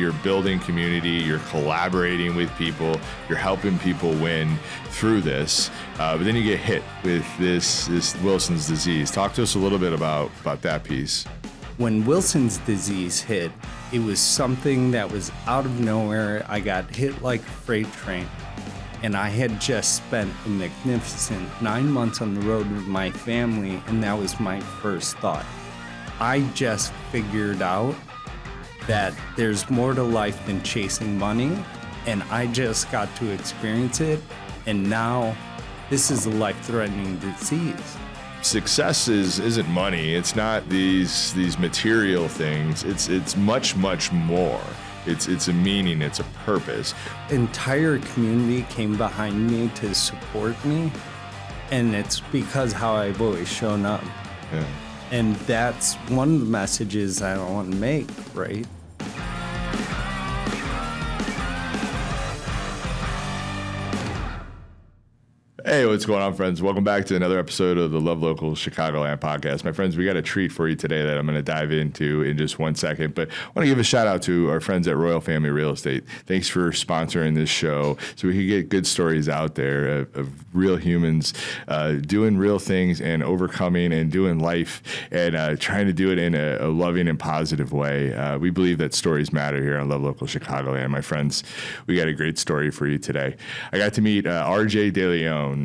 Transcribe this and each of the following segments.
you're building community, you're collaborating with people, you're helping people win through this. But then you get hit with this Wilson's disease. Talk to us a little bit about that piece. When Wilson's disease hit, it was something that was out of nowhere. I got hit like a freight train. And I had just spent a magnificent 9 months on the road with my family, and that was my first thought. I just figured out that there's more to life than chasing money, and I just got to experience it, and now this is a life-threatening disease. Success isn't money. It's not these material things. It's much, much more. It's a meaning, it's a purpose. Entire community came behind me to support me, and it's because how I've always shown up. Yeah. And that's one of the messages I want to make, right? Hey, what's going on, friends? Welcome back to another episode of the Love Local Chicagoland podcast. My friends, we got a treat for you today that I'm going to dive into in just 1 second. But I want to give a shout out to our friends at Royal Family Real Estate. Thanks for sponsoring this show so we can get good stories out there of real humans doing real things and overcoming and doing life and trying to do it in a loving and positive way. We believe that stories matter here on Love Local Chicagoland. My friends, we got a great story for you today. I got to meet RJ DeLeon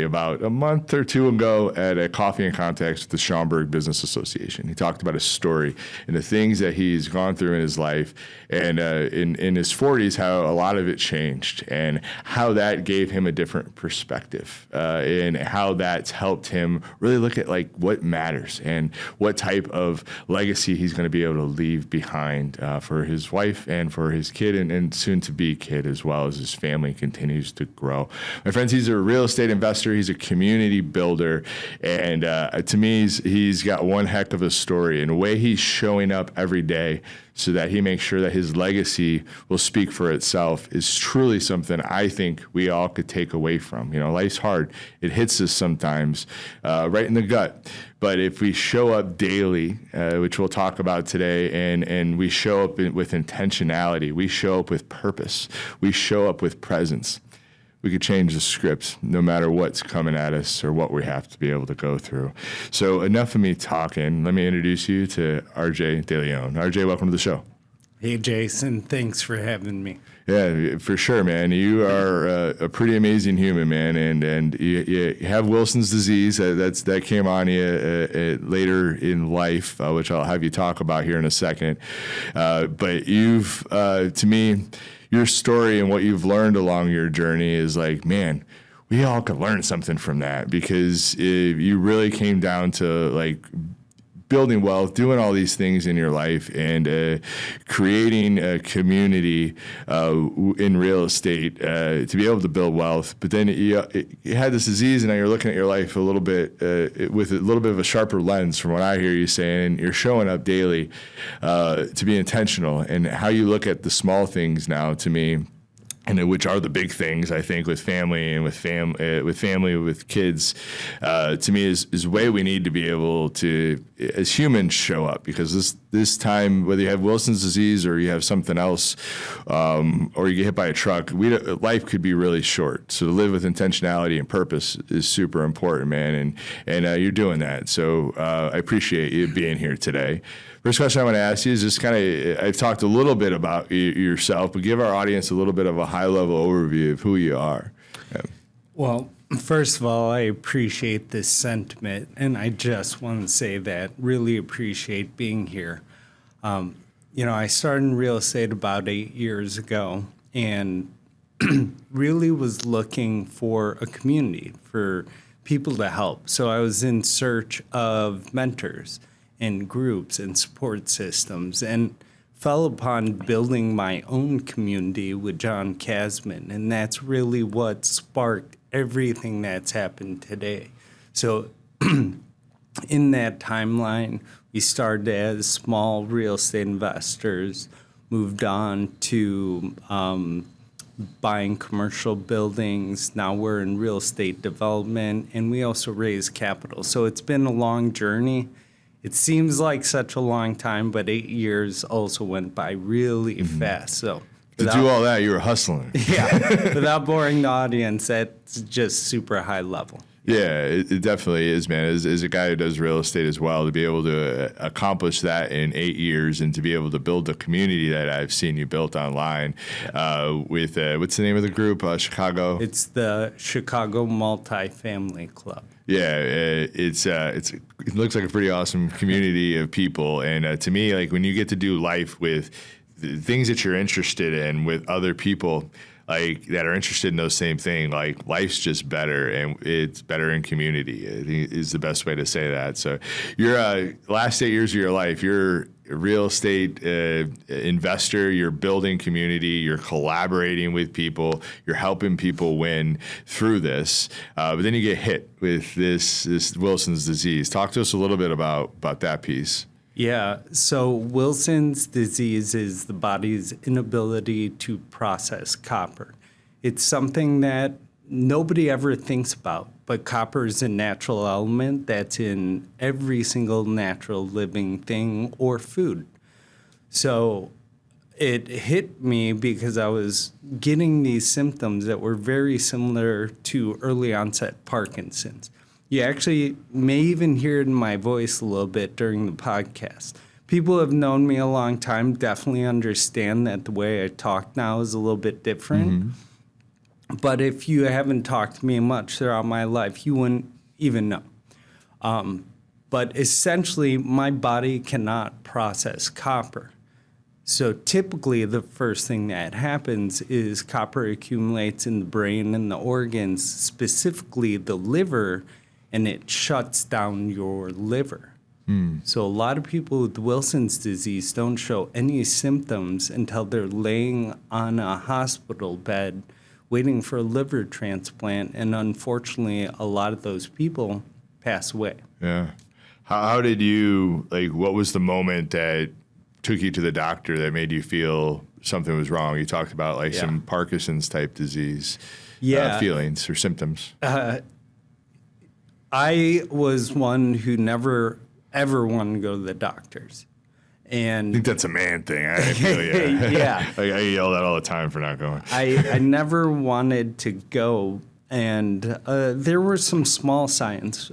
about a month or two ago at a coffee and context with the Schaumburg Business Association. He talked about his story and the things that he's gone through in his life, and in his 40s, how a lot of it changed and how that gave him a different perspective and how that's helped him really look at like what matters and what type of legacy he's going to be able to leave behind for his wife and for his kid and soon to be kid, as well as his family continues to grow. My friends, he's a real estate investor. He's a community builder. And to me, he's got one heck of a story and the way he's showing up every day so that he makes sure that his legacy will speak for itself is truly something I think we all could take away from. You know, life's hard. It hits us sometimes right in the gut. But if we show up daily, which we'll talk about today, and we show up with intentionality, we show up with purpose, we show up with presence, we could change the script no matter what's coming at us or what we have to be able to go through. So enough of me talking. Let me introduce you to RJ DeLeon. RJ, welcome to the show. Hey, Jason. Thanks for having me. Yeah, for sure, man. You are a pretty amazing human, man, and you have Wilson's disease. That came on you later in life, which I'll have you talk about here in a second. But you've, to me, your story and what you've learned along your journey is like, man, we all could learn something from that, because you really came down to like building wealth, doing all these things in your life, and creating a community in real estate to be able to build wealth. But then you had this disease, and now you're looking at your life a little bit with a little bit of a sharper lens, from what I hear you saying. And you're showing up daily to be intentional, and how you look at the small things now, to me, and which are the big things, I think, with family and with kids, to me is the way we need to be able to, as humans, show up. Because this time, whether you have Wilson's disease or you have something else, or you get hit by a truck, life could be really short. So to live with intentionality and purpose is super important, man. And you're doing that. So I appreciate you being here today. First question I want to ask you is just kind of, I've talked a little bit about yourself, but give our audience a little bit of a high-level overview of who you are. Yeah. Well, first of all, I appreciate this sentiment, and I just want to say that really appreciate being here. I started in real estate about 8 years ago, and really was looking for a community, for people to help. So I was in search of mentors and groups and support systems, and fell upon building my own community with John Kasman, and that's really what sparked everything that's happened today. So in that timeline, we started as small real estate investors, moved on to buying commercial buildings. Now we're in real estate development, and we also raise capital. So it's been a long journey. it seems like such a long time, but 8 years also went by really fast. So To do all that, you were hustling. yeah, without boring the audience, that's just super high level. Yeah, it definitely is, man. As a guy who does real estate as well, to be able to accomplish that in 8 years and to be able to build the community that I've seen you built online with, what's the name of the group? Chicago? It's the Chicago Multifamily Club. Yeah, it looks like a pretty awesome community of people. And to me, like when you get to do life with the things that you're interested in with other people, like that are interested in those same thing, like life's just better, and it's better in community, I think is the best way to say that. So your last 8 years of your life, you're a real estate investor, you're building community, you're collaborating with people, you're helping people win through this, but then you get hit with this Wilson's disease. Talk to us a little bit about that piece. Yeah, so Wilson's disease is the body's inability to process copper. It's something that nobody ever thinks about, but copper is a natural element that's in every single natural living thing or food. So it hit me because I was getting these symptoms that were very similar to early onset Parkinson's. You actually may even hear it in my voice a little bit during the podcast. People who have known me a long time definitely understand that the way I talk now is a little bit different. Mm-hmm. But if you haven't talked to me much throughout my life, you wouldn't even know. But essentially, my body cannot process copper. So typically, the first thing that happens is copper accumulates in the brain and the organs, specifically the liver, and it shuts down your liver. So a lot of people with Wilson's disease don't show any symptoms until they're laying on a hospital bed waiting for a liver transplant, and unfortunately, a lot of those people pass away. Yeah. How did you, like, what was the moment that took you to the doctor that made you feel something was wrong? You talked about, like, some Parkinson's type disease feelings or symptoms. I was one who never, ever wanted to go to the doctors. And I think that's a man thing. I feel yeah. I yell that all the time for not going. I never wanted to go, and there were some small signs.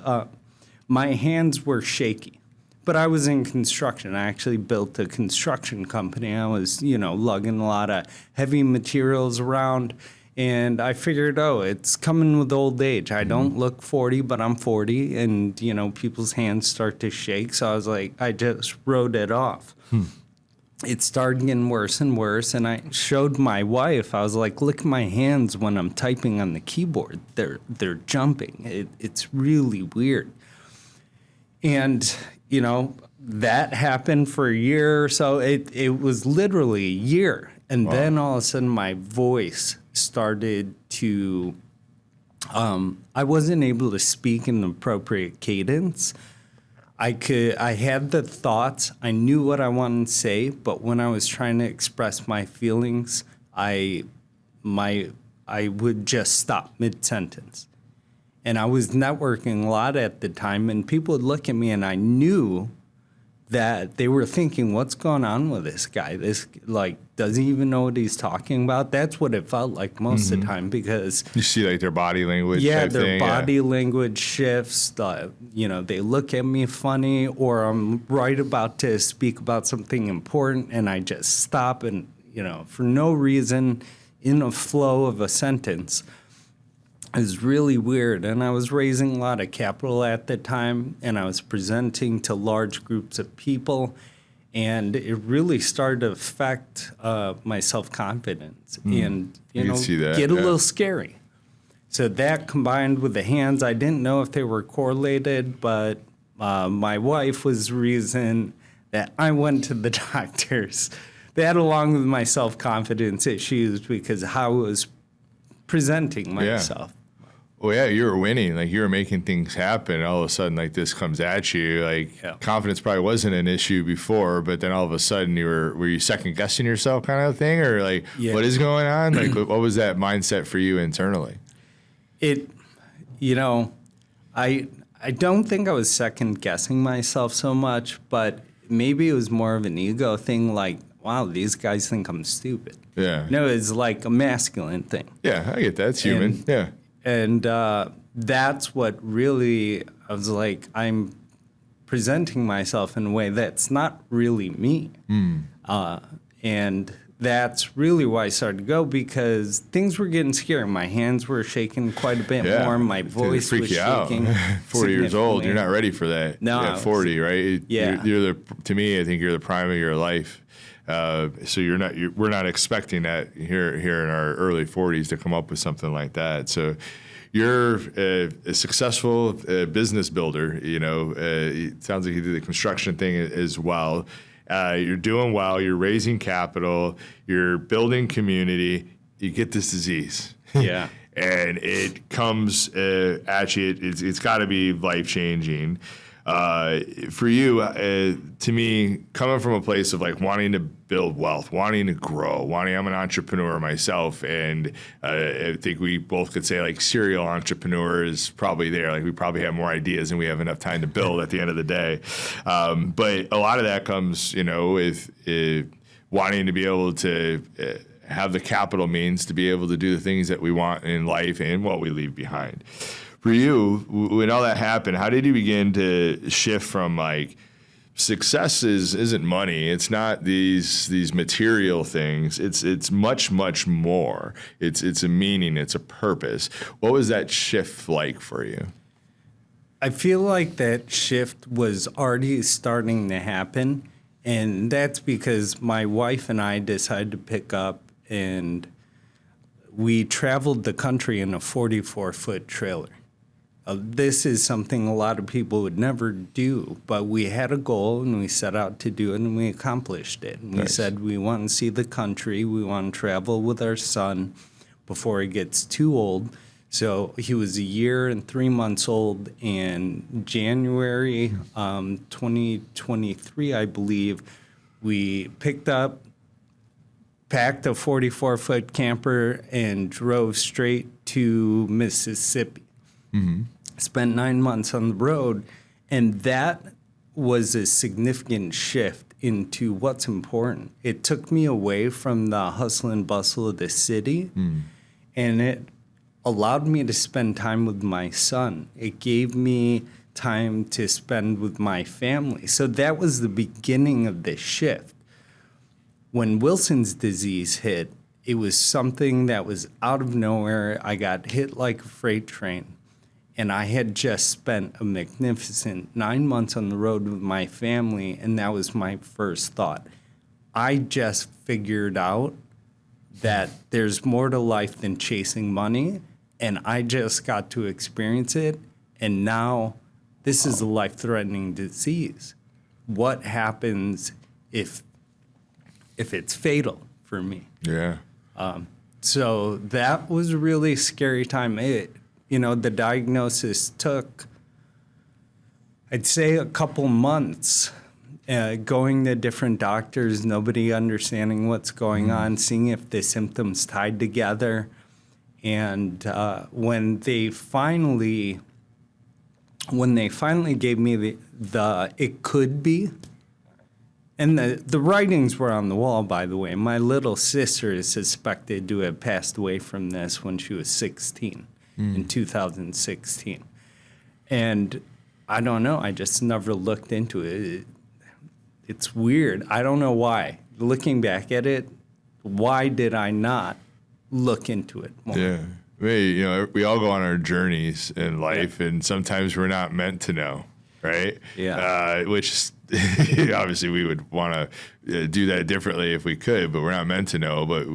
My hands were shaky, but I was in construction. I actually built a construction company. I was, lugging a lot of heavy materials around. And I figured, it's coming with old age. I don't look 40, but I'm 40, and, people's hands start to shake. So I was like, I just wrote it off. It started getting worse and worse, and I showed my wife. I was like, look at my hands when I'm typing on the keyboard. They're jumping. It's really weird. And, that happened for a year or so. It was literally a year. And then all of a sudden my voice started to, I wasn't able to speak in the appropriate cadence. I had the thoughts, I knew what I wanted to say, but when I was trying to express my feelings, I would just stop mid-sentence. And I was networking a lot at the time, and people would look at me, and I knew that they were thinking, what's going on with this guy? Does he even know what he's talking about? That's what it felt like most of the time, because you see like their body language. Yeah, their body language shifts. They look at me funny, or I'm right about to speak about something important, and I just stop and, for no reason, in a flow of a sentence. It was really weird, and I was raising a lot of capital at the time, and I was presenting to large groups of people, and it really started to affect my self-confidence and, get a little scary. So that combined with the hands, I didn't know if they were correlated, but my wife was the reason that I went to the doctors. That, along with my self-confidence issues, because how I was presenting myself. Well, yeah, you were winning. Like, you were making things happen. And all of a sudden, like, this comes at you. Like, confidence probably wasn't an issue before, but then all of a sudden, were you second guessing yourself, kind of thing, or like, what is going on? Like, what was that mindset for you internally? I I don't think I was second guessing myself so much, but maybe it was more of an ego thing, like, wow, these guys think I'm stupid. Yeah. No, it's like a masculine thing. Yeah, I get that. It's human. Yeah. And that's what really, I was like, I'm presenting myself in a way that's not really me. And that's really why I started to go, because things were getting scary. My hands were shaking quite a bit more. My voice was shaking. 40 years old, you're not ready for that. No. Yeah, 40, right? Yeah. To me, I think you're the prime of your life. So we're not expecting that here in our early 40s to come up with something like that. So you're a successful business builder. It sounds like you did the construction thing as well. You're doing well. You're raising capital. You're building community. You get this disease. Yeah. And it comes at you. It's got to be life-changing. For you, to me, coming from a place of like wanting to build wealth, wanting to grow, I'm an entrepreneur myself, and I think we both could say like serial entrepreneur is probably there. Like we probably have more ideas than we have enough time to build at the end of the day. But a lot of that comes, with wanting to be able to have the capital means to be able to do the things that we want in life and what we leave behind. For you, when all that happened, how did you begin to shift from like success isn't money? It's not these material things. It's much more. It's a meaning. It's a purpose. What was that shift like for you? I feel like that shift was already starting to happen, and that's because my wife and I decided to pick up, and we traveled the country in a 44-foot trailer. This is something a lot of people would never do, but we had a goal and we set out to do it and we accomplished it. And Nice. We said we want to see the country, we want to travel with our son before he gets too old. So he was 1 year and 3 months old in January 2023, I believe. We picked up, packed a 44-foot camper and drove straight to Mississippi. Mm-hmm. Spent 9 months on the road, and that was a significant shift into what's important. It took me away from the hustle and bustle of the city, and it allowed me to spend time with my son. It gave me time to spend with my family. So that was the beginning of this shift. When Wilson's disease hit, it was something that was out of nowhere. I got hit like a freight train. And I had just spent a magnificent 9 months on the road with my family, and that was my first thought. I just figured out that there's more to life than chasing money, and I just got to experience it, and now this is a life-threatening disease. What happens if it's fatal for me? Yeah. So that was a really scary time. The diagnosis took, I'd say, a couple months, going to different doctors, nobody understanding what's going on, seeing if the symptoms tied together. And when they finally gave me the it could be, and the writings were on the wall, by the way. My little sister is suspected to have passed away from this when she was 16. In 2016. And I don't know, I just never looked into it. It's weird. I don't know why. Looking back at it, why did I not look into it more? Yeah. We all go on our journeys in life, and sometimes we're not meant to know, right? Yeah. Which obviously we would want to do that differently if we could, but we're not meant to know. But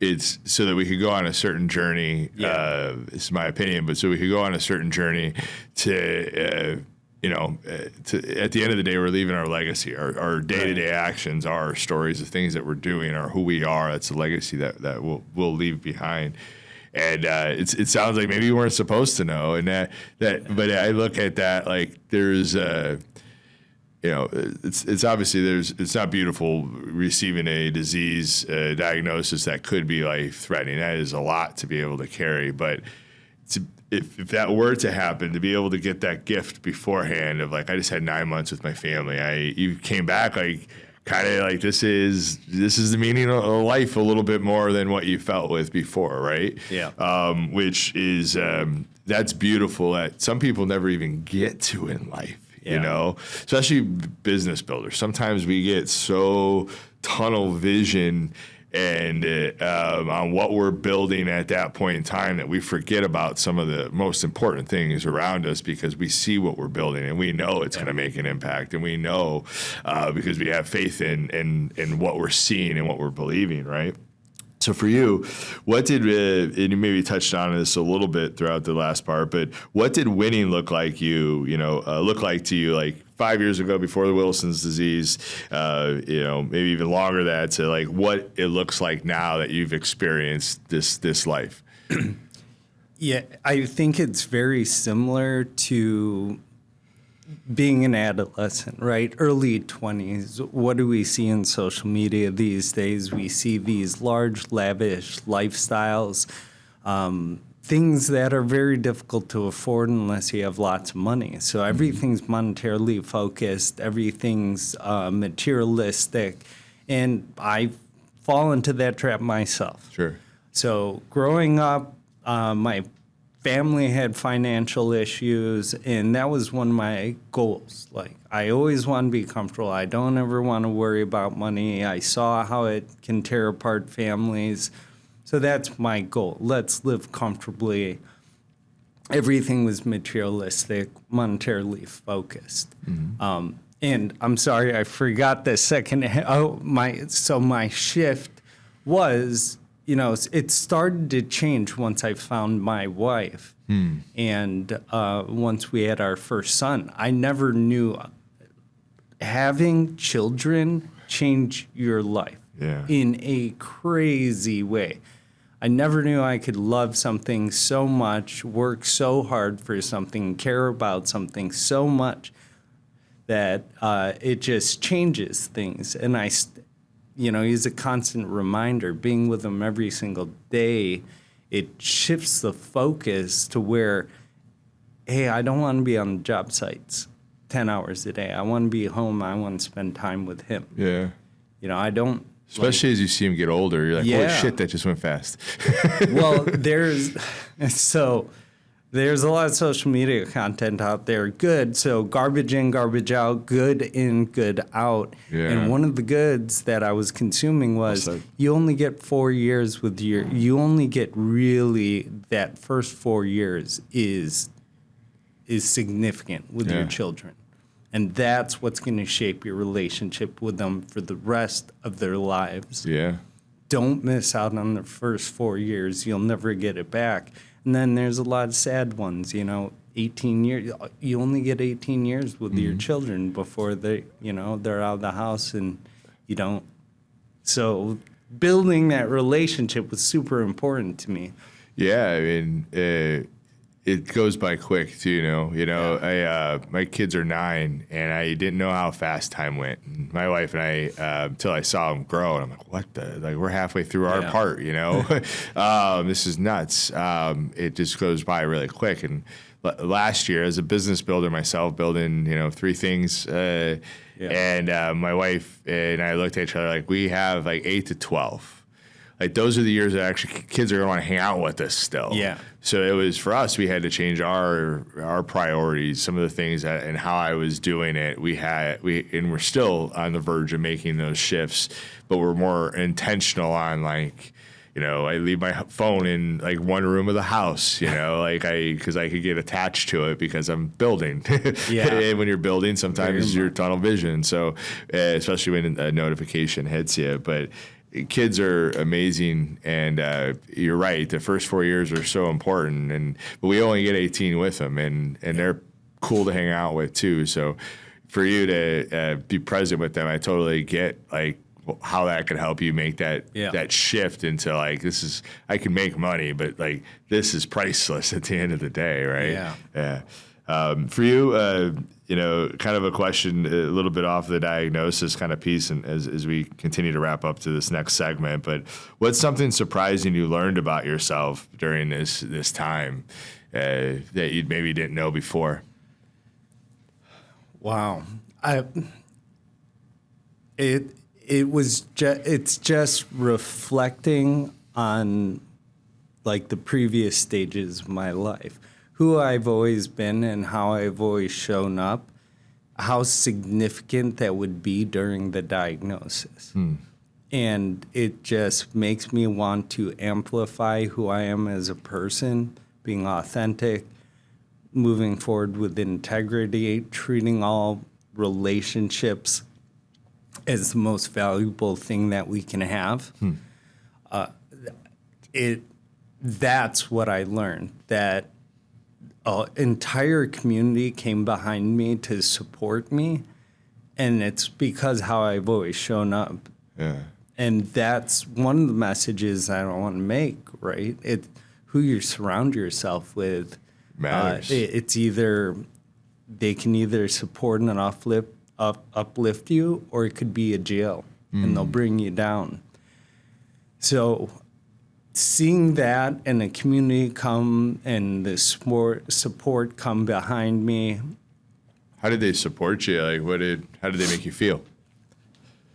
it's so that we could go on a certain journey. Yeah. This is my opinion, but so we could go on a certain journey to at the end of the day, we're leaving our legacy. Our day-to-day actions, our stories, the things that we're doing, are who we are. That's a legacy that we'll leave behind. And it sounds like maybe you weren't supposed to know, and but I look at that like there's it's obviously it's not beautiful receiving a disease diagnosis that could be life-threatening. That is a lot to be able to carry, but if that were to happen, to be able to get that gift beforehand of like, I just had 9 months with my family. You came back like kind of like this is the meaning of life a little bit more than what you felt with before, right? Yeah. Which is that's beautiful. That some people never even get to in life. Yeah. You know, especially business builders. Sometimes we get so tunnel vision and on what we're building at that point in time that we forget about some of the most important things around us because we see what we're building and we know it's going to make an impact, and we know because we have faith in what we're seeing and what we're believing, right? So for you, what did, and you maybe touched on this a little bit throughout the last part, but what did winning look like to you like 5 years ago before the Wilson's disease, maybe even longer that to like what it looks like now that you've experienced this life? Yeah, I think it's very similar to being an adolescent, right? Early 20s. What do we see in social media these days? We see these large, lavish lifestyles, things that are very difficult to afford unless you have lots of money. So everything's monetarily focused, everything's materialistic, and I fall into that trap myself. Sure. So growing up, my family had financial issues, and that was one of my goals. Like, I always want to be comfortable. I don't ever want to worry about money. I saw how it can tear apart families. So that's my goal. Let's live comfortably. Everything was materialistic, monetarily focused. Mm-hmm. And I'm sorry, I forgot the second. My shift was, it started to change once I found my wife. And once we had our first son. I never knew having children change your life in a crazy way. I never knew I could love something so much, work so hard for something, care about something so much that it just changes things. And he's a constant reminder. Being with him every single day, it shifts the focus to where, hey, I don't want to be on job sites 10 hours a day. I want to be home. I want to spend time with him. Yeah. I don't. Especially as you see him get older, you're like, holy shit, that just went fast. Well, there's a lot of social media content out there. Good. So garbage in, garbage out, good in, good out. Yeah. And one of the goods that I was consuming was you only get 4 years you only get really that first 4 years is significant with your children. And that's what's going to shape your relationship with them for the rest of their lives. Yeah. Don't miss out on the first 4 years. You'll never get it back. And then there's a lot of sad ones, 18 years. You only get 18 years with your children before they're out of the house and you don't. So building that relationship was super important to me. Yeah, I mean, it goes by quick too, my kids are 9 and I didn't know how fast time went. And my wife and I, until I saw them grow, and I'm like, what we're halfway through our part, this is nuts. It just goes by really quick. And last year as a business builder myself, building, 3 things, and my wife and I looked at each other like we have like 8 to 12. Like those are the years that actually kids are going to want to hang out with us still. Yeah. So it was for us. We had to change our priorities. Some of the things and how I was doing it. We're still on the verge of making those shifts, but we're more intentional on like, I leave my phone in like one room of the house, because I could get attached to it because I'm building. And when you're building, sometimes your tunnel vision. So especially when a notification hits you, but. Kids are amazing, and you're right. The first 4 years are so important, but we only get 18 with them, and they're cool to hang out with too. So, for you to be present with them, I totally get like how that could help you make that shift into like I can make money, but like this is priceless at the end of the day, right? Yeah. For you, kind of a question a little bit off the diagnosis kind of piece, and as we continue to wrap up to this next segment, but what's something surprising you learned about yourself during this time? that you maybe didn't know before? Wow. It's just reflecting on like the previous stages of my life, who I've always been and how I've always shown up, how significant that would be during the diagnosis. And it just makes me want to amplify who I am as a person, being authentic, moving forward with integrity, treating all relationships as the most valuable thing that we can have. That's what I learned, that an entire community came behind me to support me, and it's because how I've always shown up. Yeah. And that's one of the messages I don't want to make, right? Who you surround yourself with Matters. It's either they can either support and uplift you, or it could be a jail, and they'll bring you down. So seeing that and a community come and the support come behind me. How did they support you? Like, how did they make you feel?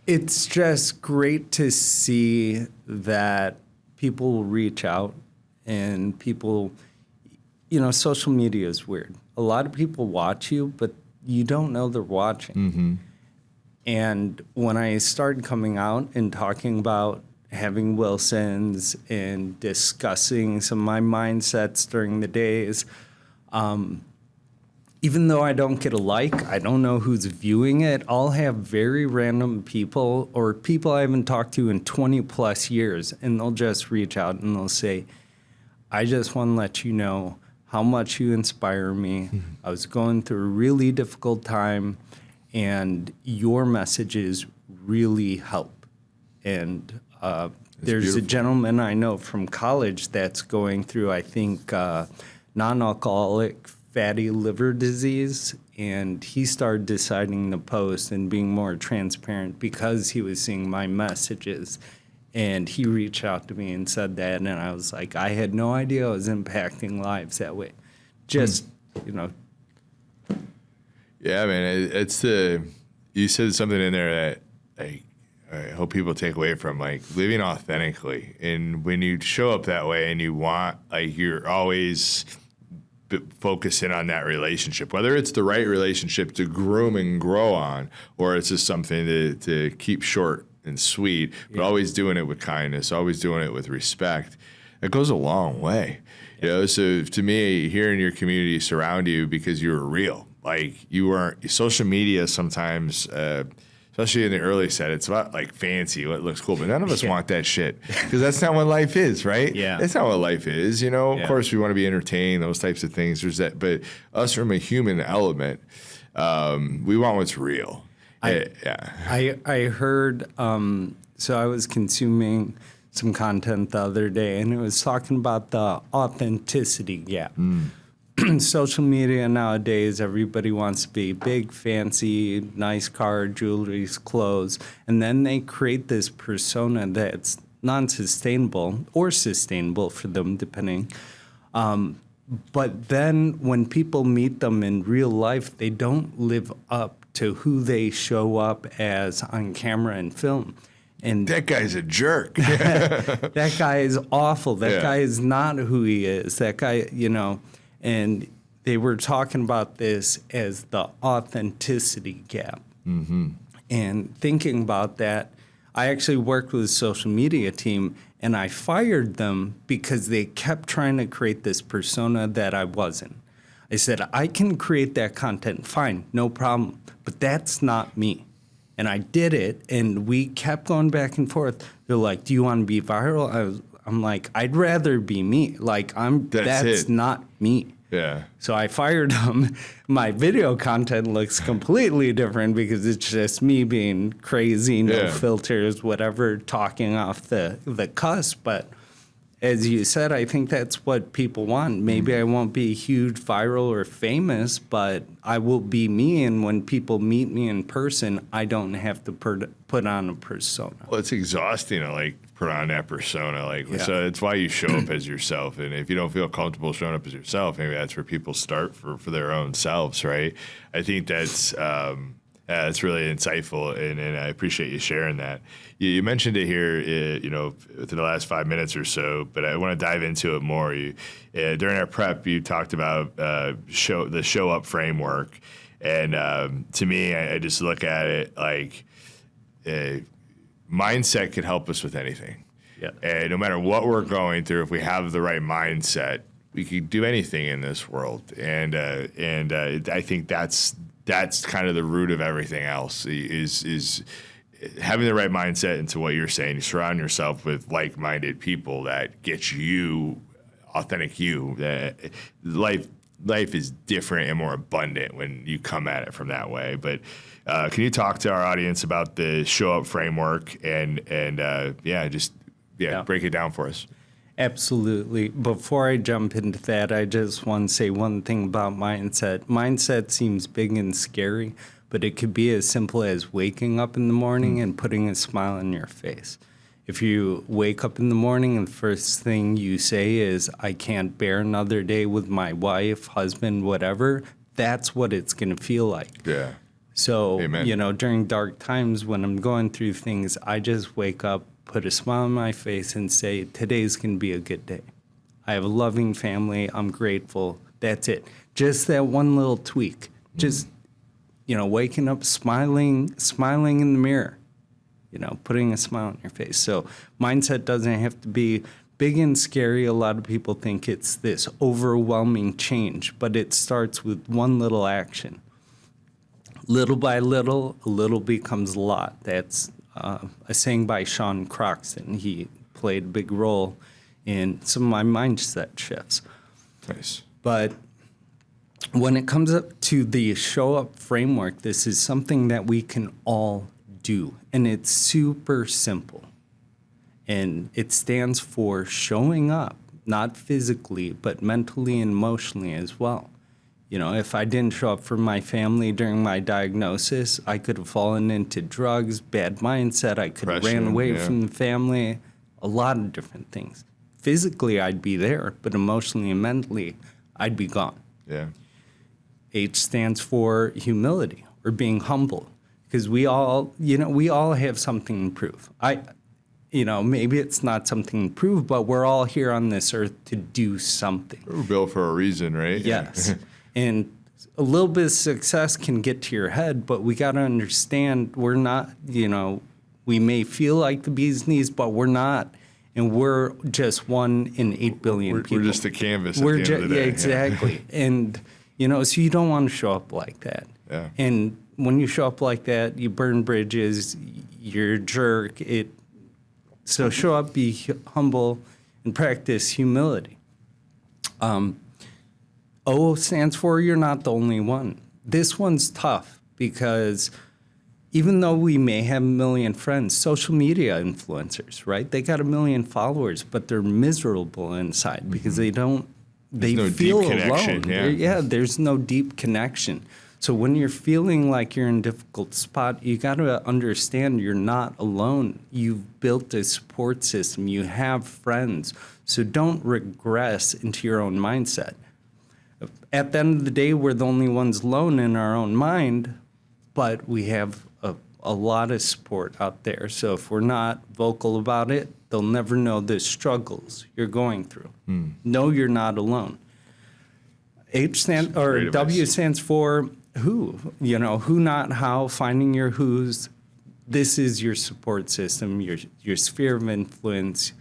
It's just great to see that people will reach out, and people, social media is weird. A lot of people watch you, but you don't know they're watching. And when I started coming out and talking about having Wilson's and discussing some of my mindsets during the days, even though I don't get a like, I don't know who's viewing it, I'll have very random people or people I haven't talked to in 20 plus years, and they'll just reach out and they'll say, I just want to let you know how much you inspire me. I was going through a really difficult time, and your messages really help. And there's beautiful. a gentleman I know from college that's going through, I think, non-alcoholic fatty liver disease, and he started deciding to post and being more transparent because he was seeing my messages. And he reached out to me and said that, and I was like, I had no idea I was impacting lives that way. Just, Yeah, man, you said something in there that I hope people take away from, like, living authentically. And when you show up that way and you want, like, you're always focusing on that relationship, whether it's the right relationship to groom and grow on, or it's just something to keep short and sweet, but always doing it with kindness, always doing it with respect. It goes a long way. So to me, hearing your community surround you because you were real, like you weren't social media sometimes, especially in the early set, it's about like fancy, what looks cool, but none of us want that shit because that's not what life is, right? Yeah. That's not what life is. Of course we want to be entertained, those types of things. There's that, but us from a human element, we want what's real. I heard, so I was consuming some content the other day, and it was talking about the authenticity gap. Social media nowadays, everybody wants to be big, fancy, nice car, jewelry, clothes, and then they create this persona that's non-sustainable or sustainable for them, depending. But then when people meet them in real life, they don't live up to who they show up as on camera and film. And That guy's a jerk. that guy is awful. That guy is not who he is. That guy, and they were talking about this as the authenticity gap. And thinking about that, I actually worked with a social media team, and I fired them because they kept trying to create this persona that I wasn't. I said, I can create that content, fine, no problem, but that's not me. And I did it, and we kept going back and forth. They're like, do you want to be viral? I'm like, I'd rather be me. Like, that's not me. Yeah. So I fired them. My video content looks completely different because it's just me being crazy, no filters, whatever, talking off the cusp. But as you said, I think that's what people want. Maybe I won't be huge, viral, or famous, but I will be me. And when people meet me in person, I don't have to put on a persona. Well, it's exhausting to like put on that persona. Like, Yeah. so it's why you show up as yourself. And if you don't feel comfortable showing up as yourself, maybe that's where people start for their own selves, right? I think that's really insightful, and I appreciate you sharing that. You mentioned it here, within the last 5 minutes or so, but I want to dive into it more. During our prep, you talked about the show up framework, and to me, I just look at it like mindset could help us with anything. Yeah. And no matter what we're going through, if we have the right mindset, we can do anything in this world. And I think that's kind of the root of everything else is having the right mindset into what you're saying. You surround yourself with like-minded people that get you, authentic you. Life is different and more abundant when you come at it from that way. But can you talk to our audience about the show up framework and break it down for us? Absolutely. Before I jump into that, I just want to say one thing about mindset. Mindset seems big and scary, but it could be as simple as waking up in the morning and putting a smile on your face. If you wake up in the morning and the first thing you say is, I can't bear another day with my wife, husband, whatever, that's what it's going to feel like. Yeah. So, Amen. During dark times when I'm going through things, I just wake up, put a smile on my face and say, today's going to be a good day. I have a loving family. I'm grateful. That's it. Just that one little tweak. Just, waking up, smiling in the mirror, putting a smile on your face. So mindset doesn't have to be big and scary. A lot of people think it's this overwhelming change, but it starts with one little action. Little by little, a little becomes a lot. That's a saying by Sean Croxton. He played a big role in some of my mindset shifts. Nice. But when it comes up to the show up framework, this is something that we can all do. And it's super simple. And it stands for showing up, not physically, but mentally and emotionally as well. If I didn't show up for my family during my diagnosis, I could have fallen into drugs, bad mindset. I could have ran away from the family, a lot of different things. Physically, I'd be there, but emotionally and mentally, I'd be gone. Yeah. H stands for humility or being humble, because we all have something to prove. Maybe it's not something to prove, but we're all here on this earth to do something. We're built for a reason, right? Yes. And a little bit of success can get to your head, but we got to understand we're not, we may feel like the bee's knees, but we're not. And we're just 1 in 8 billion people. We're just a canvas at the end of the day. Yeah, exactly. And, so you don't want to show up like that. Yeah. And when you show up like that, you burn bridges, you're a jerk. So show up, be humble, and practice humility. O stands for you're not the only one. This one's tough because even though we may have 1 million friends, social media influencers, right? They got 1 million followers, but they're miserable inside because they feel alone. There's no deep connection. So when you're feeling like you're in a difficult spot, you got to understand you're not alone. You've built a support system. You have friends. So don't regress into your own mindset. At the end of the day, we're the only ones alone in our own mind, but we have a lot of support out there. So if we're not vocal about it, they'll never know the struggles you're going through. Know you're not alone. W stands for who. Who, not how, finding your who's. This is your support system, your sphere of influence.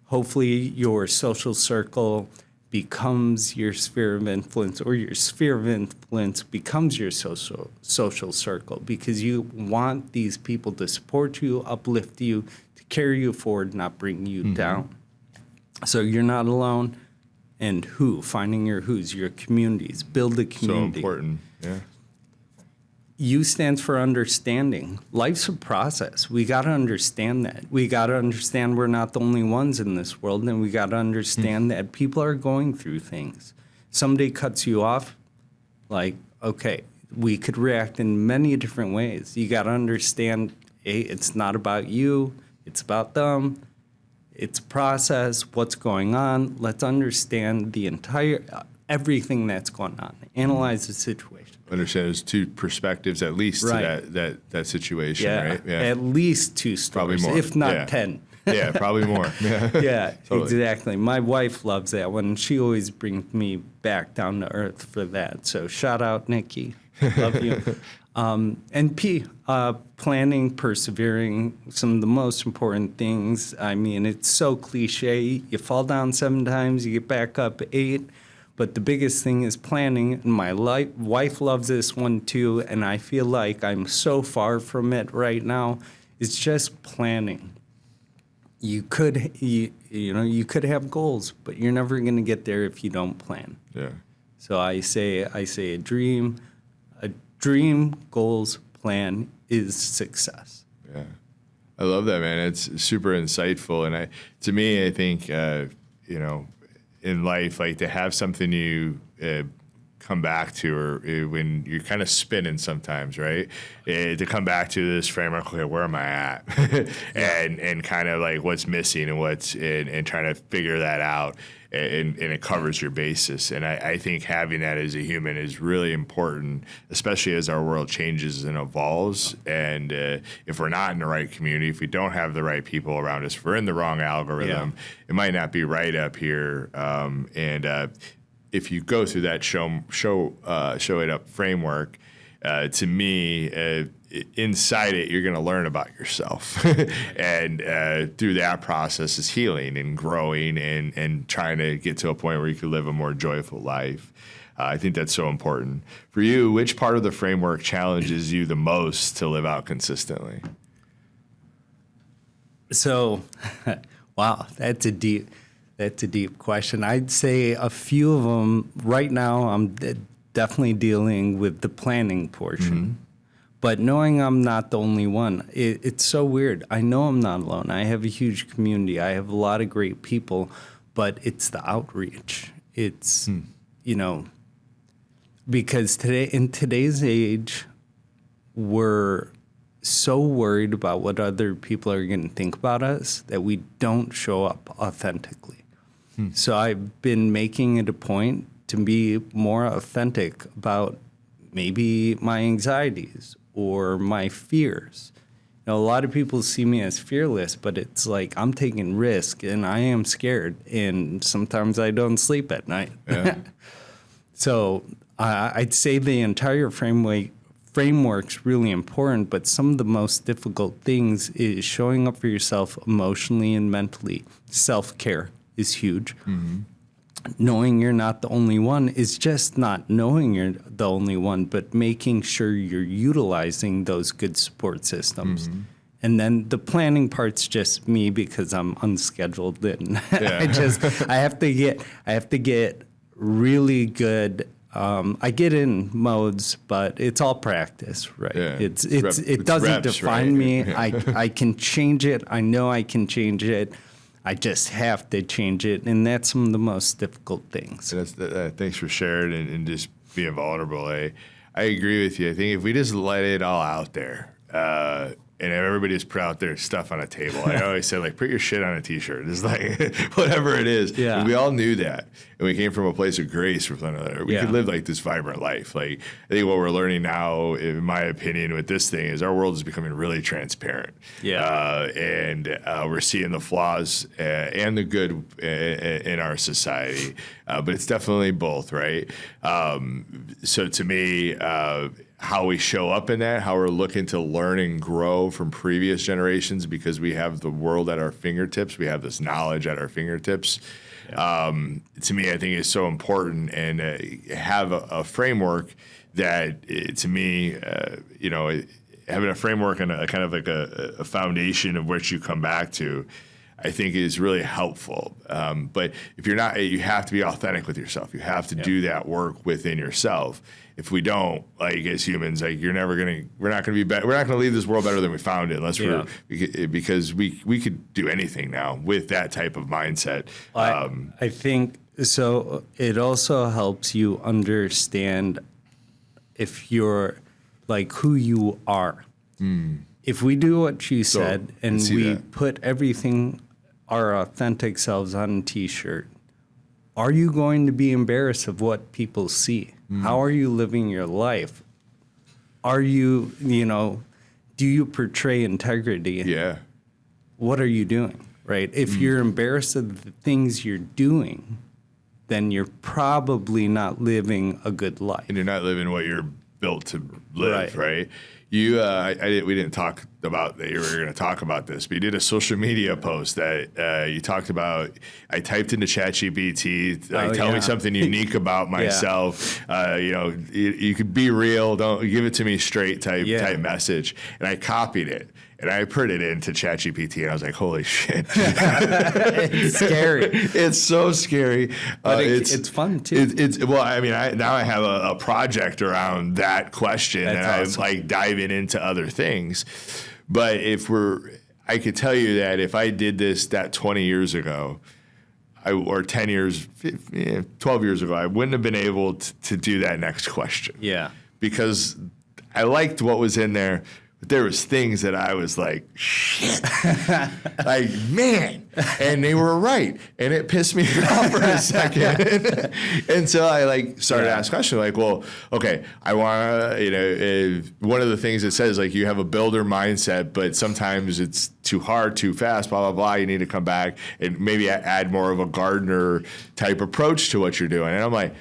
Hopefully your social circle becomes your sphere of influence, or your sphere of influence becomes your social circle, because you want these people to support you, uplift you, to carry you forward, not bring you down. So you're not alone. And who, finding your who's, your communities, build a community. So important, yeah. U stands for understanding. Life's a process. We got to understand that. We got to understand we're not the only ones in this world, and we got to understand that people are going through things. Somebody cuts you off, like, okay, we could react in many different ways. You got to understand, hey, it's not about you, it's about them. It's a process, what's going on. Let's understand the everything that's going on. Analyze the situation. Understand there's two perspectives at least to that situation, right? Yeah, at least two stories, probably more. If not 10. Yeah, probably more. Yeah, Totally. exactly. My wife loves that one. She always brings me back down to earth for that. So shout out, Nikki. Love you. And P, planning, persevering, some of the most important things. I mean, it's so cliche. You fall down 7 times, you get back up 8. But the biggest thing is planning. And my wife loves this one too. And I feel like I'm so far from it right now. It's just planning. You could have goals, but you're never going to get there if you don't plan. Yeah. So I say a dream, goals, plan is success. Yeah. I love that, man. It's super insightful. And to me, I think, in life, like to have something you come back to, or when you're kind of spinning sometimes, right? To come back to this framework, okay, where am I at? and kind of like what's missing and trying to figure that out. And it covers your basis. And I think having that as a human is really important, especially as our world changes and evolves. And if we're not in the right community, if we don't have the right people around us, if we're in the wrong algorithm, it might not be right up here. If you go through that show it up framework, to me, inside it, you're going to learn about yourself. And through that process is healing and growing and trying to get to a point where you can live a more joyful life. I think that's so important. For you, which part of the framework challenges you the most to live out consistently? So, wow, that's a deep question. I'd say a few of them. Right now, I'm definitely dealing with the planning portion. Mm-hmm. But knowing I'm not the only one, it's so weird. I know I'm not alone. I have a huge community. I have a lot of great people, but it's the outreach. It's, because in today's age, we're so worried about what other people are going to think about us that we don't show up authentically. So I've been making it a point to be more authentic about maybe my anxieties or my fears. A lot of people see me as fearless, but it's like I'm taking risk and I am scared, and sometimes I don't sleep at night. Yeah. So I'd say the entire framework's really important, but some of the most difficult things is showing up for yourself emotionally and mentally. Self-care is huge. Mm-hmm. Knowing you're not the only one is just not knowing you're the only one, but making sure you're utilizing those good support systems. Mm-hmm. And then the planning part's just me because I'm unscheduled and I have to get really good. I get in modes, but it's all practice, right? Yeah. It doesn't reps, define me. I can change it. I know I can change it. I just have to change it, and that's some of the most difficult things. Thanks for sharing and just being vulnerable. I agree with you. I think if we just let it all out there, and everybody just put out their stuff on a table. I always say, like, put your shit on a T-shirt. It's like, whatever it is. Yeah. And we all knew that. And we came from a place of grace with one another. We could live, like, this vibrant life. Like, I think what we're learning now, in my opinion, with this thing is our world is becoming really transparent. Yeah. And we're seeing the flaws and the good in our society. But it's definitely both, right? So to me, how we show up in that, how we're looking to learn and grow from previous generations because we have the world at our fingertips. We have this knowledge at our fingertips. Yeah. To me, I think is so important, and have a framework that, to me, having a framework and a kind of like a foundation of which you come back to, I think is really helpful. But if you're not, you have to be authentic with yourself. You have to do that work within yourself. If we don't, like as humans, like we're not going to be better. We're not going to leave this world better than we found it unless because we could do anything now with that type of mindset. I think so. It also helps you understand if you're like who you are. If we do what you said and we put everything, our authentic selves on a t-shirt, are you going to be embarrassed of what people see? How are you living your life? Are you, do you portray integrity? Yeah. What are you doing, right? If you're embarrassed of the things you're doing, then you're probably not living a good life. And you're not living what you're built to live, right? You, we didn't talk about that. You were going to talk about this, but you did a social media post that you talked about. I typed into ChatGPT, tell me something unique about myself. You could be real. Don't give it to me straight type message. And I copied it. And I put it into ChatGPT, and I was like, "Holy shit!" It's scary. It's so scary. But it's fun too. Now I have a project around that question, and awesome. I'm like diving into other things. But I could tell you that if I did that 20 years ago, or 10 years, 12 years ago, I wouldn't have been able to do that next question. Yeah. Because I liked what was in there. But there was things that I was like, shit, like, man, and they were right. And it pissed me off for a second. And so I started to ask questions like, well, okay, I want to, one of the things it says, like, you have a builder mindset, but sometimes it's too hard, too fast, blah, blah, blah. You need to come back and maybe add more of a gardener type approach to what you're doing. And I'm like,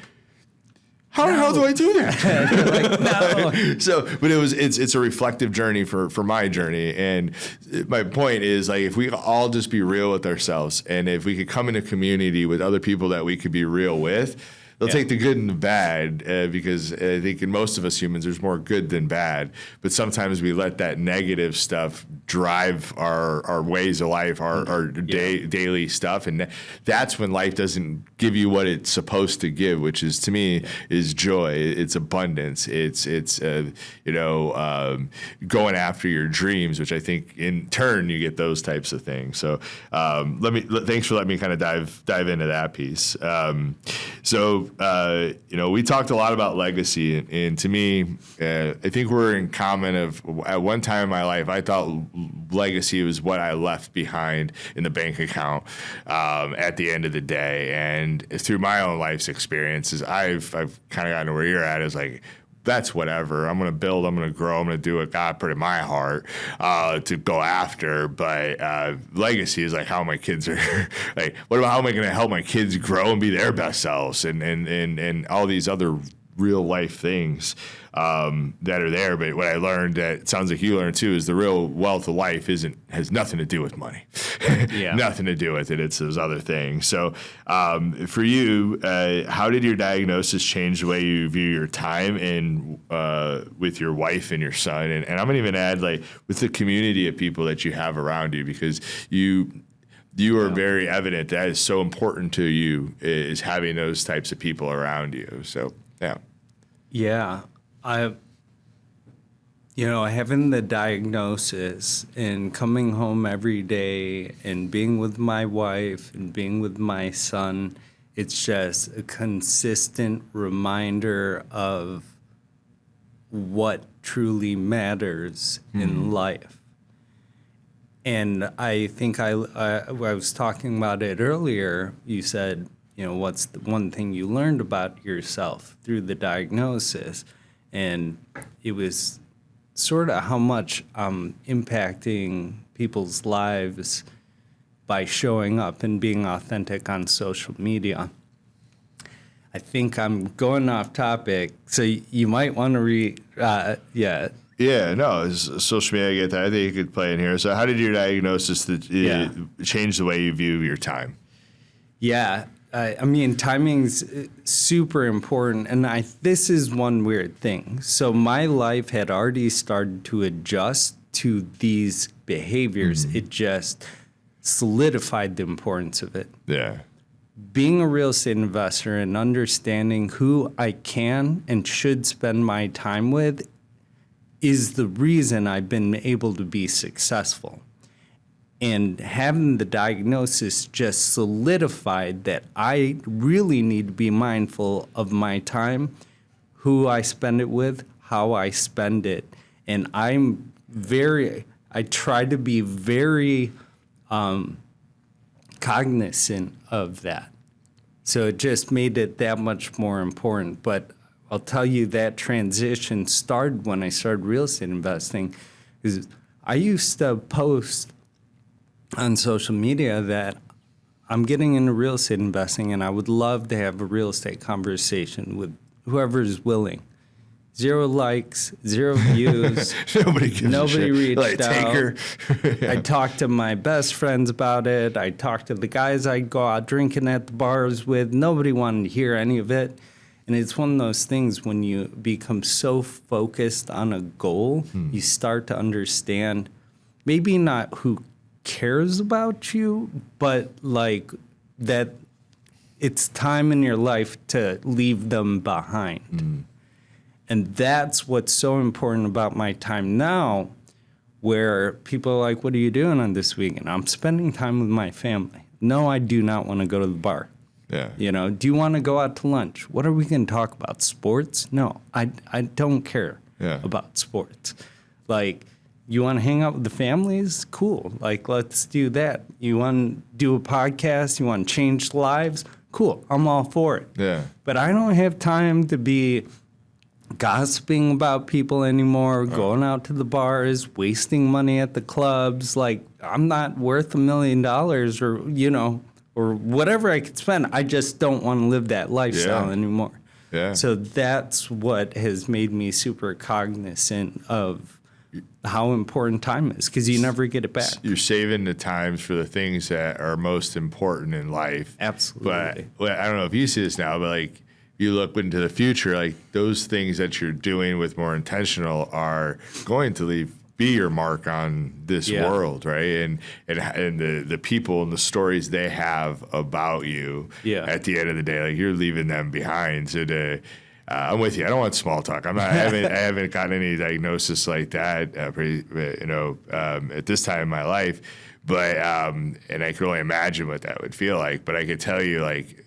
how the hell do I do that? So, but it's a reflective journey for my journey. And my point is, like, if we all just be real with ourselves, and if we could come in a community with other people that we could be real with, they'll take the good and the bad, because I think in most of us humans, there's more good than bad. But sometimes we let that negative stuff drive our ways of life, our daily stuff. And that's when life doesn't give you what it's supposed to give, which is, to me, is joy. It's abundance. It's going after your dreams, which I think in turn you get those types of things. So thanks for letting me kind of dive into that piece. We talked a lot about legacy, and to me, I think we're in common of, at one time in my life, I thought legacy was what I left behind in the bank account at the end of the day. And through my own life's experiences, I've kind of gotten to where you're at, is like, that's whatever. I'm going to build, I'm going to grow, I'm going to do what God put in my heart to go after. But legacy is like how my kids are, like, how am I going to help my kids grow and be their best selves, and all these other real life things that are there. But what I learned, that it sounds like you learned too, is the real wealth of life has nothing to do with money. Nothing to do with it. It's those other things. So for you, how did your diagnosis change the way you view your time and with your wife and your son? And I'm going to even add, like, with the community of people that you have around you, because you are very evident that is so important to you, is having those types of people around you. So, yeah. Yeah. Having the diagnosis and coming home every day and being with my wife and being with my son, it's just a consistent reminder of what truly matters in life. And I think I was talking about it earlier. You said, what's the one thing you learned about yourself through the diagnosis? And it was sort of how much I'm impacting people's lives by showing up and being authentic on social media. I think I'm going off topic, so you might want to Yeah, no, it's social media, I get that. I think you could play in here. So how did your diagnosis change the way you view your time? Yeah, timing's super important, and this is one weird thing. So my life had already started to adjust to these behaviors. It just solidified the importance of it. Yeah. Being a real estate investor and understanding who I can and should spend my time with is the reason I've been able to be successful. And having the diagnosis just solidified that I really need to be mindful of my time, who I spend it with, how I spend it. And I try to be very cognizant of that. So it just made it that much more important. But I'll tell you that transition started when I started real estate investing. Because I used to post on social media that I'm getting into real estate investing and I would love to have a real estate conversation with whoever is willing. 0 likes, 0 views. Nobody gives a shit. Reached like, out. Take her. Yeah. I talked to my best friends about it. I talked to the guys I go out drinking at the bars with. Nobody wanted to hear any of it. And it's one of those things when you become so focused on a goal, you start to understand maybe not who cares about you, but like that it's time in your life to leave them behind. And that's what's so important about my time now, where people are like, what are you doing on this weekend? I'm spending time with my family. No, I do not want to go to the bar. Yeah. You know, do you want to go out to lunch? What are we going to talk about? Sports? No, I don't care about sports. Like, you want to hang out with the families? Cool. Like, let's do that. You want to do a podcast? You want to change lives? Cool. I'm all for it. Yeah. But I don't have time to be gossiping about people anymore, going out to the bars, wasting money at the clubs. Like, I'm not worth $1 million or, you know, or whatever I could spend. I just don't want to live that lifestyle anymore. Yeah. So that's what has made me super cognizant of how important time is, because you never get it back. You're saving the times for the things that are most important in life. Absolutely. But I don't know if you see this now, but like you look into the future, like those things that you're doing with more intentional are going to be your mark on this world, right? And the people and the stories they have about you at the end of the day, like you're leaving them behind. So I'm with you. I don't want small talk. I haven't gotten any diagnosis like that, at this time in my life. But and I can only imagine what that would feel like. But I could tell you, like,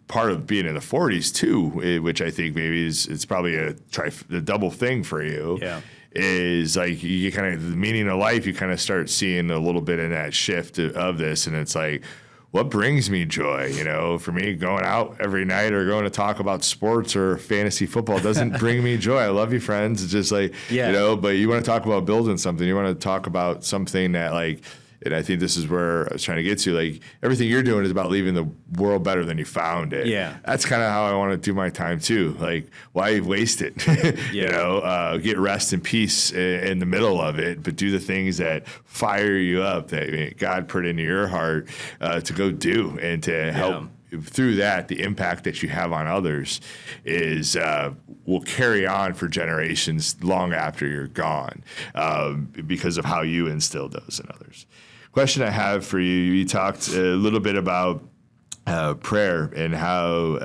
part of being in the 40s too, which I think maybe it's probably the double thing for you. Yeah. Is like you kind of the meaning of life. You kind of start seeing a little bit in that shift of this, and it's like, what brings me joy? You know, for me, going out every night or going to talk about sports or fantasy football doesn't bring me joy. I love you, friends. It's just like, you know, but you want to talk about building something. You want to talk about something that, like, and I think this is where I was trying to get to. Like, everything you're doing is about leaving the world better than you found it. Yeah. That's kind of how I want to do my time too. Like, why waste it? You know, get rest and peace in the middle of it, but do the things that fire you up, that God put into your heart to go do, and to help through that. The impact that you have on others is will carry on for generations long after you're gone, because of how you instilled those in others. Question I have for you: you talked a little bit about prayer and how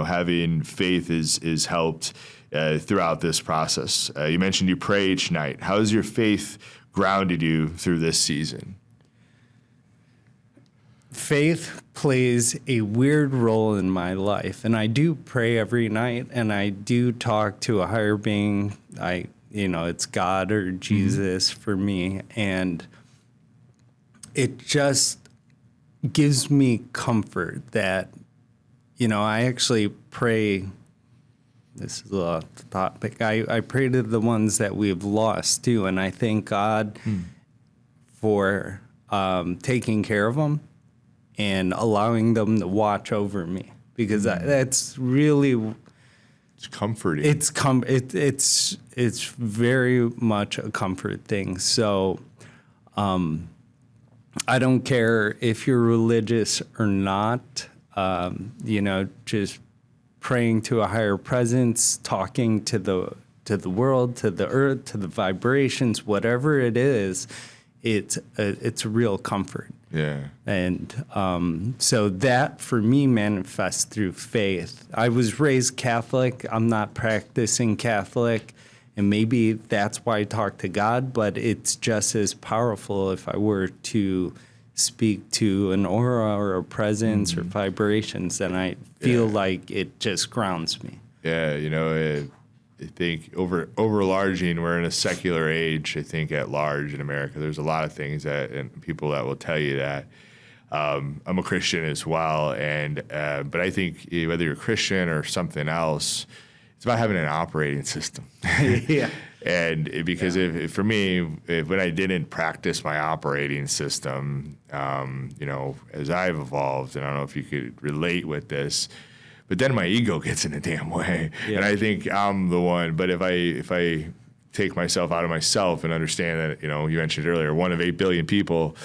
having faith is helped throughout this process. You mentioned you pray each night. How has your faith grounded you through this season? Faith Plays a weird role in my life, and I do pray every night, and I do talk to a higher being. It's God or Jesus for me, and it just gives me comfort that, I actually pray. This is a topic. I pray to the ones that we've lost too, and I thank God for taking care of them and allowing them to watch over me, because that's really, it's comforting. It's very much a comfort thing. So, I don't care if you're religious or not. Just praying to a higher presence, talking to the world, to the earth, to the vibrations, whatever it is it's a real comfort. Yeah. And so that for me manifests through faith. I was raised Catholic. I'm not practicing Catholic. And maybe that's why I talk to God, but it's just as powerful if I were to speak to an aura or a presence or vibrations, then I feel like it just grounds me. Yeah, I think overlarging, we're in a secular age, I think, at large in America. There's a lot of things and people that will tell you that. I'm a Christian as well, but I think whether you're Christian or something else, it's about having an operating system. Yeah. And because if for me, when I didn't practice my operating system, as I've evolved, and I don't know if you could relate with this, but then my ego gets in the damn way. Yeah. And I think I'm the one. But if I take myself out of myself and understand that, you mentioned earlier, one of 8 billion people,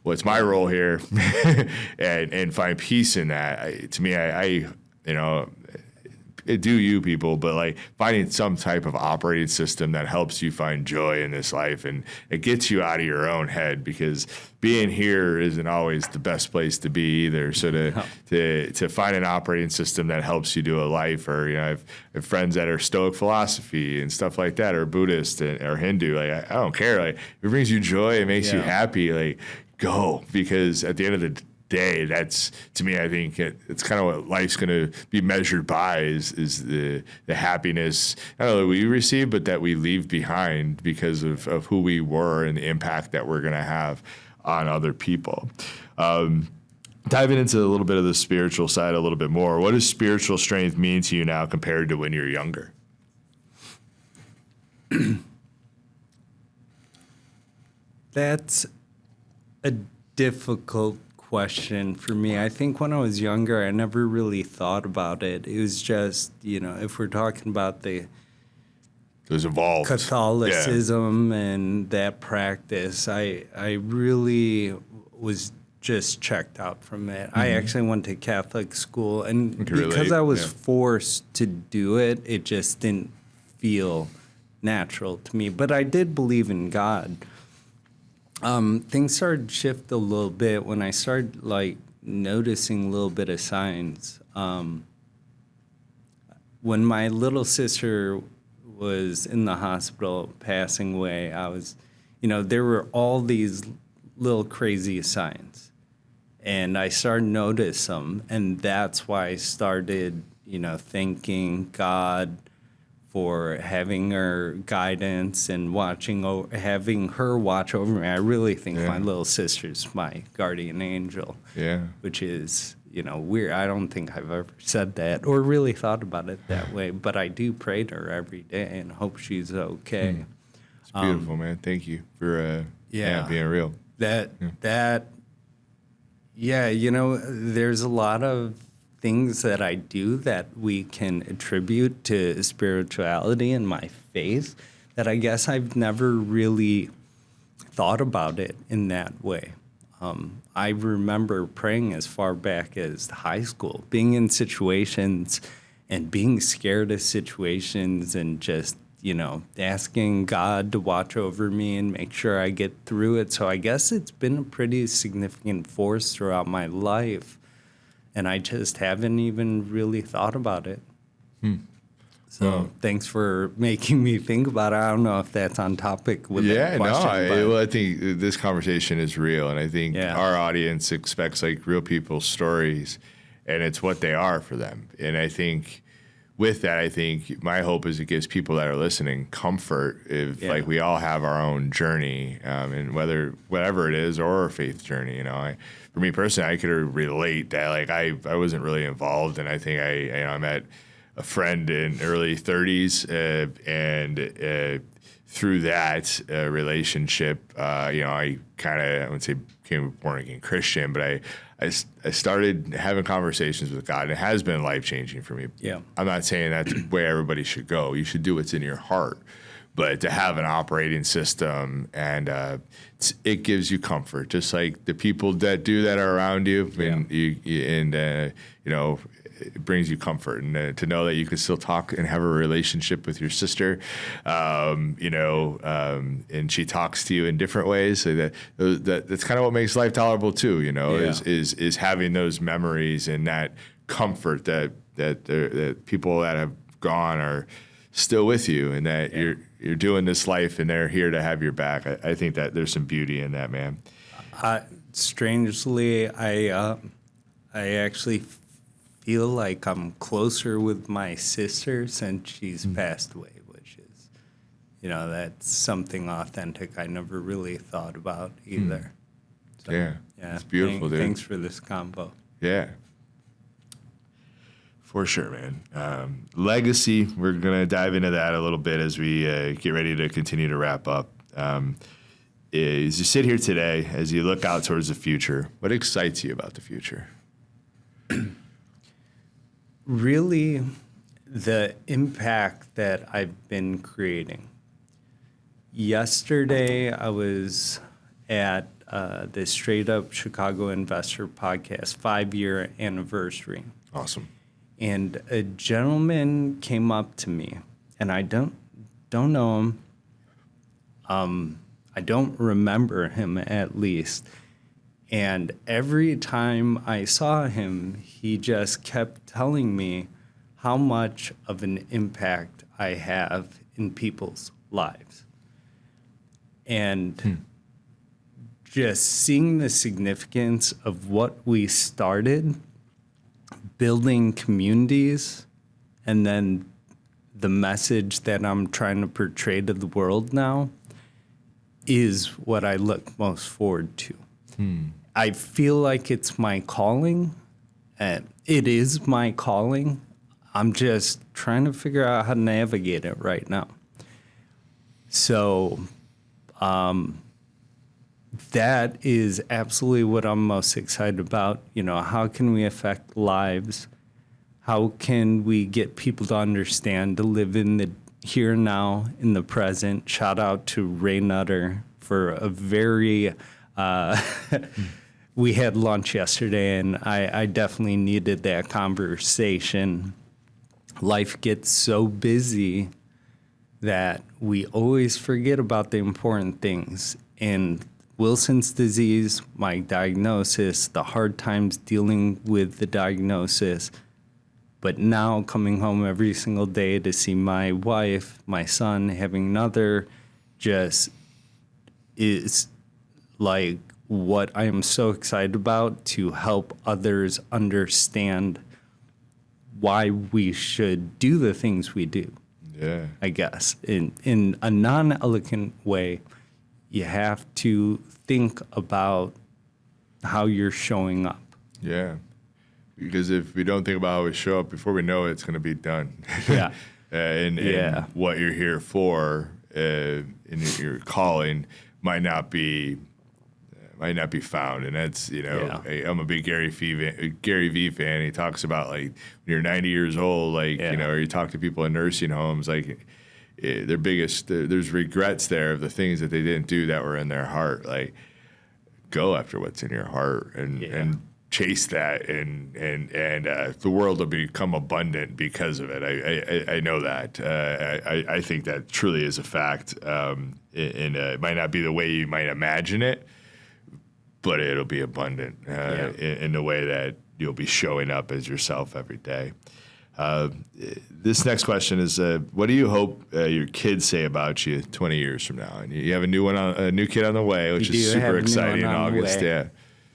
what's my role here, and find peace in that. To me, I do you people, but like finding some type of operating system that helps you find joy in this life, and it gets you out of your own head, because being here isn't always the best place to be either. So to find an operating system that helps you do a life, or I have friends that are Stoic philosophy and stuff like that, or Buddhist or Hindu. Like I don't care. Like if it brings you joy, it makes you happy. Like go, because at the end of the day, that's, to me, I think it's kind of what life's going to be measured by is the happiness, not only we receive, but that we leave behind because of who we were and the impact that we're going to have on other people. Diving into a little bit of the spiritual side a little bit more, what does spiritual strength mean to you now compared to when you're younger? That's a difficult question for me. I think when I was younger, I never really thought about it. It was just, if we're talking about it was evolved. Catholicism and that practice, I really was just checked out from it. I actually went to Catholic school, and because I was forced to do it, it just didn't feel natural to me. But I did believe in God. Things started to shift a little bit when I started noticing a little bit of signs. When my little sister was in the hospital passing away, I was, there were all these little crazy signs, and I started to notice them, and that's why I started, thanking God for having her guidance and having her watch over me. I really think my little sister's my guardian angel. Yeah. Which is, weird. I don't think I've ever said that or really thought about it that way, but I do pray to her every day and hope she's okay. It's beautiful, man. Thank you for being real. There's a lot of things that I do that we can attribute to spirituality and my faith that I guess I've never really thought about it in that way. I remember praying as far back as high school, being in situations and being scared of situations and just, asking God to watch over me and make sure I get through it. So I guess it's been a pretty significant force throughout my life. And I just haven't even really thought about it. So thanks for making me think about it. I don't know if that's on topic with that question. I think this conversation is real. And I think our audience expects real people's stories, and it's what they are for them. And I think with that, my hope is it gives people that are listening comfort if we all have our own journey, and whatever it is, or a faith journey, for me personally, I could relate that I wasn't really involved, and I think I met a friend in early 30s, and through that relationship, I wouldn't say became a born again Christian, but I started having conversations with God, and it has been life changing for me. Yeah, I'm not saying that's the way everybody should go. You should do what's in your heart. but to have an operating system and it gives you comfort, just like the people that do that are around you, and it brings you comfort, and to know that you can still talk and have a relationship with your sister, and she talks to you in different ways. So that's kind of what makes life tolerable too. Is having those memories and that comfort that people that have gone are still with you, and that you're doing this life and they're here to have your back. I think that there's some beauty in that, man. Strangely, I actually feel like I'm closer with my sister since she's passed away, which is, that's something authentic I never really thought about either. So, it's beautiful, dude. Thanks for this combo. Yeah. For sure, man. Legacy, we're going to dive into that a little bit as we get ready to continue to wrap up. As you sit here today, as you look out towards the future, what excites you about the future? Really, the impact that I've been creating. Yesterday, I was at the Straight Up Chicago Investor Podcast 5-year anniversary. Awesome. And a gentleman came up to me, and I don't know him. I don't remember him, at least. And every time I saw him, he just kept telling me how much of an impact I have in people's lives. And just seeing the significance of what we started, building communities, and then the message that I'm trying to portray to the world now is what I look most forward to. I feel like it's my calling. It is my calling. I'm just trying to figure out how to navigate it right now. So that is absolutely what I'm most excited about. How can we affect lives? How can we get people to understand, to live in the here and now, in the present? Shout out to Ray Nutter for a very, we had lunch yesterday, and I definitely needed that conversation. Life gets so busy that we always forget about the important things. And Wilson's disease, my diagnosis, the hard times dealing with the diagnosis, but now coming home every single day to see my wife, my son, having another, just is like what I am so excited about, to help others understand why we should do the things we do. Yeah. I guess in a non-elegant way, you have to think about how you're showing up. Yeah. Because if we don't think about how we show up, before we know it, it's going to be done. Yeah. and what you're here for, and your calling might not be found. And that's, I'm a big Gary Vee fan. He talks about, like, when you're 90 years old, or you talk to people in nursing homes, like, there's regrets there of the things that they didn't do that were in their heart. Like, go after what's in your heart and chase that, and the world will become abundant because of it. I know that. I think that truly is a fact. And it might not be the way you might imagine it, but it'll be abundant in the way that you'll be showing up as yourself every day. This next question is, what do you hope your kids say about you 20 years from now? And you have a new kid on the way, which is super exciting in August. Yeah.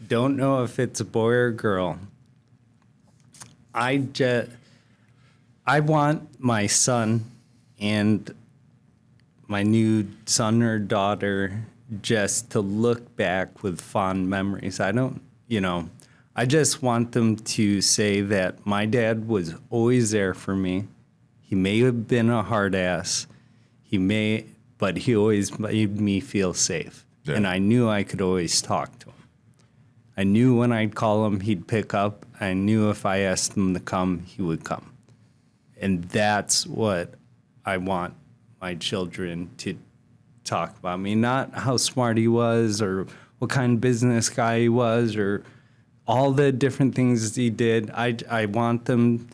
Don't know if it's a boy or a girl. I want my son and my new son or daughter just to look back with fond memories. I just want them to say that my dad was always there for me. He may have been a hard ass. But he always made me feel safe. Yeah. And I knew I could always talk to him. I knew when I'd call him, he'd pick up. I knew if I asked him to come, he would come. And that's what I want my children to talk about me, not how smart he was or what kind of business guy he was or all the different things he did. I want them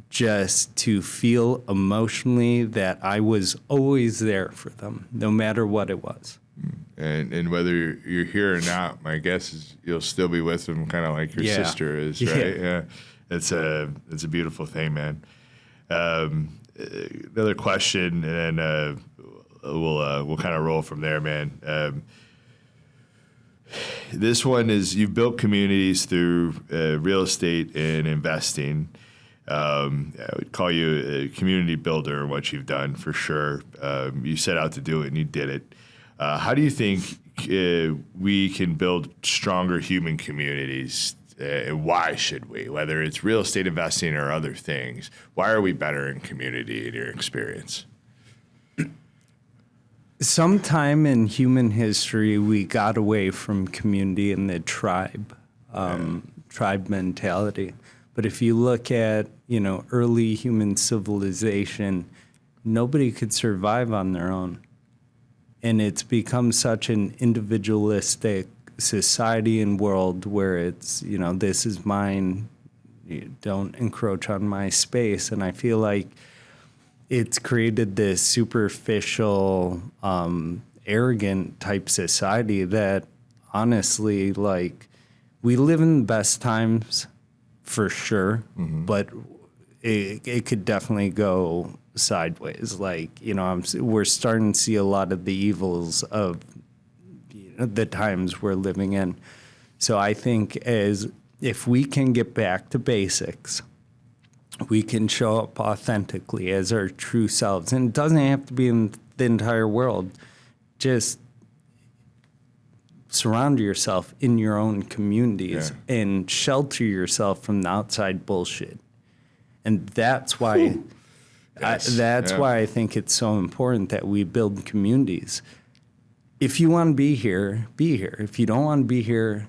just to feel emotionally that I was always there for them, no matter what it was. And whether you're here or not, my guess is you'll still be with them, kind of like your sister is, right? Yeah. It's a beautiful thing, man. Another question, and then we'll kind of roll from there, man. This one is, you've built communities through real estate and investing. I would call you a community builder in what you've done, for sure. You set out to do it and you did it. How do you think we can build stronger human communities? And why should we? Whether it's real estate investing or other things, why are we better in community in your experience? Sometime in human history, we got away from community and the tribe mentality. But if you look at, early human civilization, nobody could survive on their own. And it's become such an individualistic society and world where it's, this is mine, you don't encroach on my space. And I feel like it's created this superficial, arrogant type society that honestly, like, we live in the best times for sure, but it could definitely go sideways. Like, we're starting to see a lot of the evils of the times we're living in. So I think if we can get back to basics, we can show up authentically as our true selves. And it doesn't have to be in the entire world. Just surround yourself in your own communities and shelter yourself from the outside bullshit. And that's why why I think it's so important that we build communities. If you want to be here, be here. If you don't want to be here,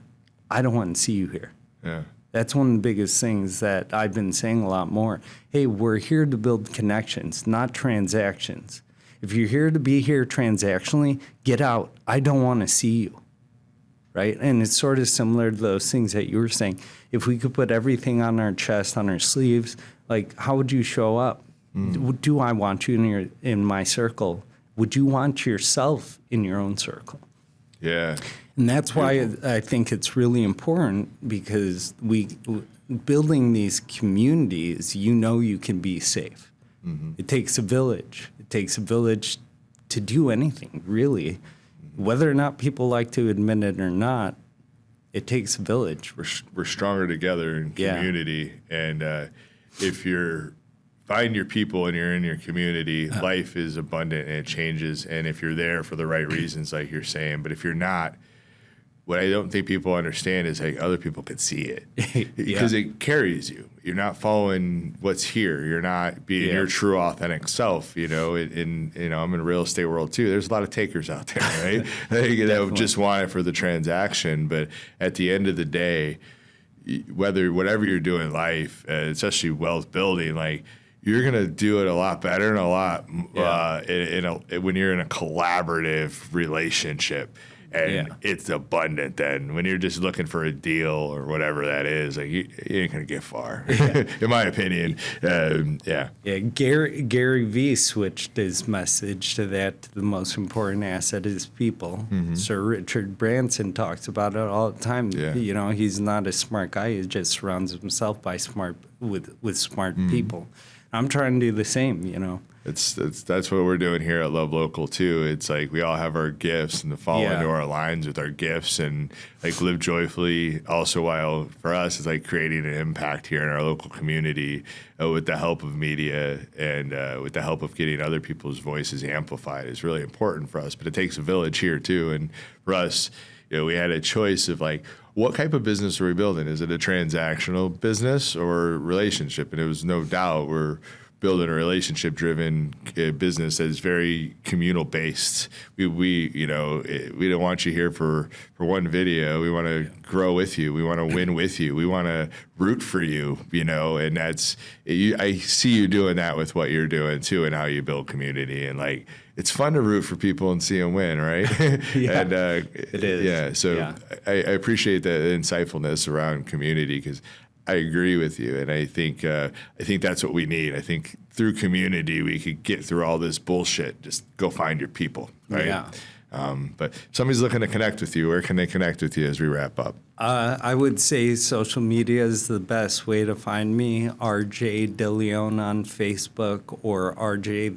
I don't want to see you here. Yeah. That's one of the biggest things that I've been saying a lot more. Hey, we're here to build connections, not transactions. If you're here to be here transactionally, get out. I don't want to see you, right? And it's sort of similar to those things that you were saying. If we could put everything on our chest, on our sleeves, like, how would you show up? Do I want you in my circle? Would you want yourself in your own circle? Yeah. And that's why I think it's really important, because building these communities, you can be safe. It takes a village. It takes a village to do anything, really. Whether or not people like to admit it or not, it takes a village. We're stronger together in community. And if you're find your people and you're in your community, life is abundant and it changes. And if you're there for the right reasons, like you're saying, but if you're not, what I don't think people understand is, like, other people could see it because it carries you. You're not following what's here. You're not being your true, authentic self. I'm in the real estate world too. There's a lot of takers out there, right? That just want it for the transaction. But at the end of the day, whatever you're doing in life, especially wealth building, like, you're gonna do it a lot better and a lot when you're in a collaborative relationship. And it's abundant then. When you're just looking for a deal or whatever that is, like, you ain't going to get far, in my opinion. Gary Vee switched his message to that. The most important asset is people. Sir Richard Branson talks about it all the time. He's not a smart guy. He just surrounds himself with smart people. I'm trying to do the same, That's what we're doing here at Love Local too. It's like we all have our gifts and to fall into our lines with our gifts and, like, live joyfully. Also, while for us, it's like creating an impact here in our local community with the help of media and with the help of getting other people's voices amplified is really important for us. But it takes a village here too. And for us, we had a choice of, like, what type of business are we building? Is it a transactional business or relationship? And it was no doubt we're building a relationship-driven business that is very communal-based. We don't want you here for one video. We want to grow with you. We want to win with you. We want to root for you, and that's I see you doing that with what you're doing too, and how you build community. And like, it's fun to root for people and see them win, right? Yeah, and it is. Yeah, so I appreciate the insightfulness around community, because I agree with you, and I think that's what we need. I think through community we could get through all this bullshit. Just go find your people, right? Yeah. But if somebody's looking to connect with you, where can they connect with you as we wrap up? I would say social media is the best way to find me. RJ DeLeon on Facebook, or RJ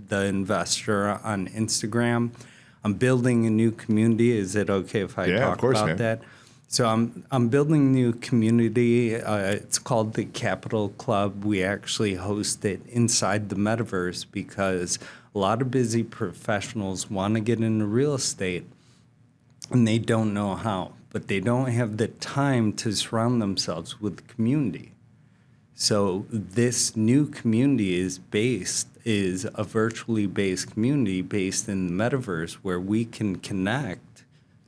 the Investor on Instagram. I'm building a new community. Is it okay if I talk about man. That? So I'm building a new community. It's called the Capital Club. We actually host it inside the metaverse because a lot of busy professionals want to get into real estate and they don't know how, but they don't have the time to surround themselves with community. So this new community is a virtually based community based in the metaverse where we can connect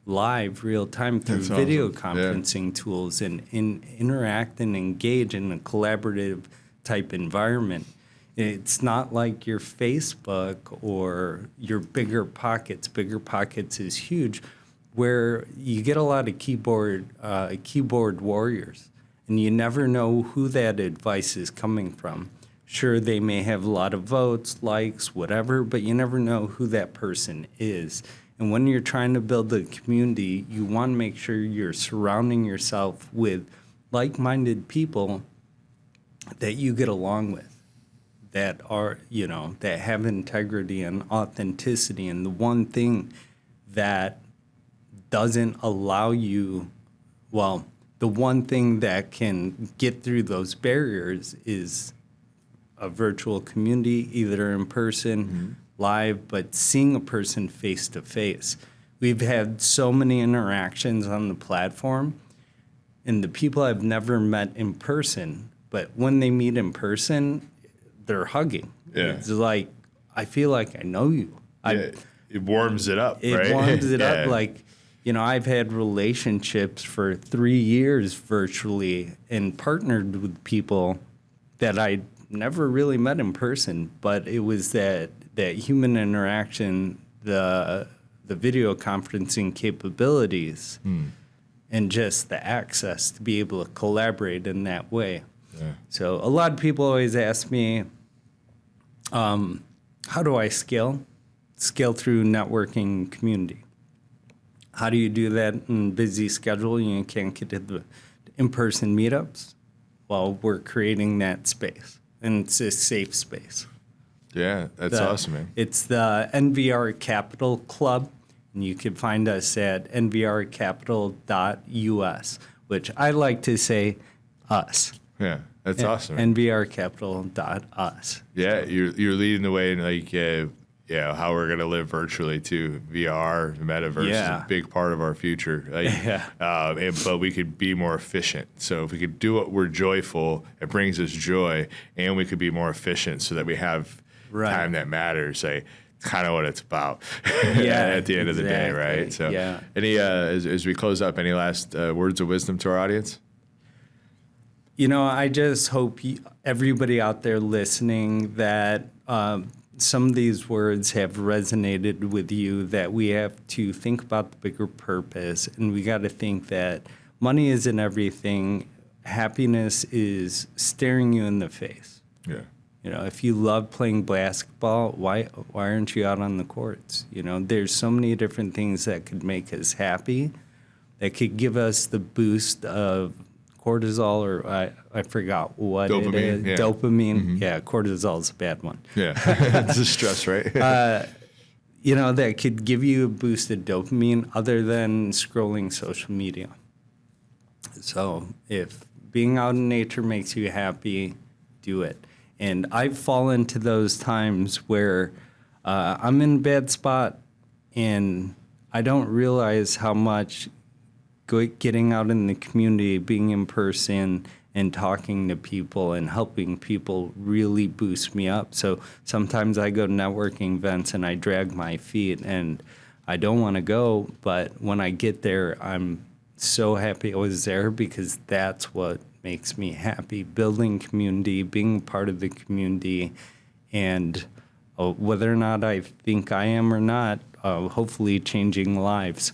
live, real time through video conferencing tools and interact and engage in a collaborative type environment. It's not like your Facebook or your Bigger Pockets. Bigger Pockets is huge, where you get a lot of keyboard warriors, and you never know who that advice is coming from. Sure, they may have a lot of votes, likes, whatever, but you never know who that person is. And when you're trying to build a community, you want to make sure you're surrounding yourself with like-minded people that you get along with, that are, that have integrity and authenticity. And the one thing that doesn't allow you, the one thing that can get through those barriers is a virtual community, either in person, live, but seeing a person face to face. We've had so many interactions on the platform, and the people I've never met in person, but when they meet in person, they're hugging. Yeah. It's like, I feel like I know you. It warms it up, right? It warms it up. Like, I've had relationships for 3 years virtually and partnered with people that I never really met in person, but it was that human interaction, the video conferencing capabilities, and just the access to be able to collaborate in that way. Yeah. So a lot of people always ask me, how do I scale? Scale through networking community. How do you do that in a busy schedule? You can't get to the in-person meetups. Well, we're creating that space, and it's a safe space. Yeah, that's awesome, man. It's the NVR Capital Club, and you can find us at nvrcapital.us, which I like to say us. Yeah, that's awesome. Man. nvrcapital.us. Yeah, you're leading the way in how we're going to live virtually too. VR, metaverse is a big part of our future. But we could be more efficient. So if we could do what we're joyful, it brings us joy, and we could be more efficient so that we have time that matters. Kind of what it's about at the end of the day, right? So any as we close up, any last words of wisdom to our audience? I just hope everybody out there listening that some of these words have resonated with you, that we have to think about the bigger purpose, and we got to think that money isn't everything. Happiness is staring you in the face. Yeah. If you love playing basketball, why aren't you out on the courts? There's so many different things that could make us happy, that could give us the boost of cortisol, or I forgot what dopamine, it is. Yeah. Dopamine. Mm-hmm. Yeah, cortisol is a bad one. Yeah, it's a stress, right? That could give you a boost of dopamine other than scrolling social media. So if being out in nature makes you happy, do it. And I've fallen to those times where I'm in a bad spot and I don't realize how much getting out in the community, being in person, and talking to people and helping people really boost me up. So sometimes I go to networking events and I drag my feet and I don't want to go, but when I get there, I'm so happy I was there because that's what makes me happy. Building community, being part of the community, and whether or not I think I am or not, hopefully changing lives.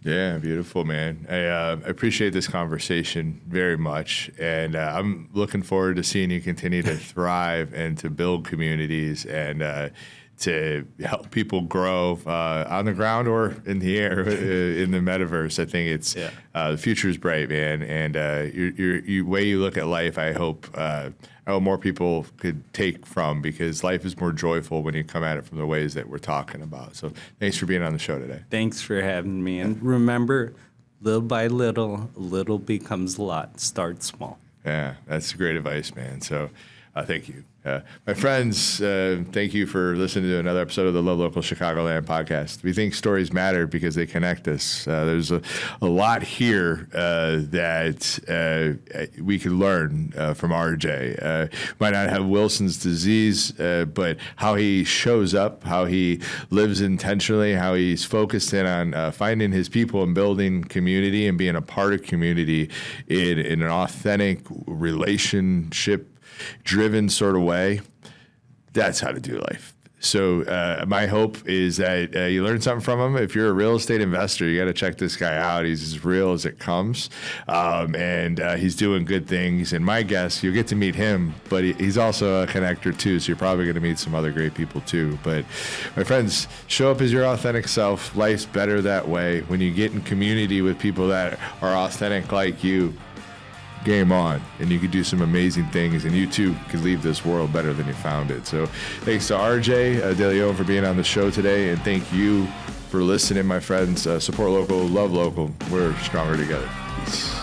Yeah, beautiful, man. I appreciate this conversation very much, and I'm looking forward to seeing you continue to thrive and to build communities and to help people grow on the ground or in the air in the metaverse. I think it's the future is bright, man, and your way you look at life, I hope more people could take from, because life is more joyful when you come at it from the ways that we're talking about. So thanks for being on the show today. Thanks for having me. And remember, little by little, little becomes a lot. Start small. Yeah, that's great advice, man. So thank you. My friends, thank you for listening to another episode of the Love Local Chicagoland podcast. We think stories matter because they connect us. There's a lot here that we could learn from RJ. Might not have Wilson's disease, but how he shows up, how he lives intentionally, how he's focused in on finding his people and building community and being a part of community in an authentic relationship driven sort of way. That's how to do life. So my hope is that you learn something from him. If you're a real estate investor, you got to check this guy out. He's as real as it comes, and he's doing good things. And my guess, you'll get to meet him, but he's also a connector too, so you're probably going to meet some other great people too. But my friends, show up as your authentic self. Life's better that way. When you get in community with people that are authentic like you, game on, and you could do some amazing things, and you too could leave this world better than you found it. So thanks to RJ De Leon for being on the show today, and thank you for listening, my friends. Support local, love local. We're stronger together. Peace.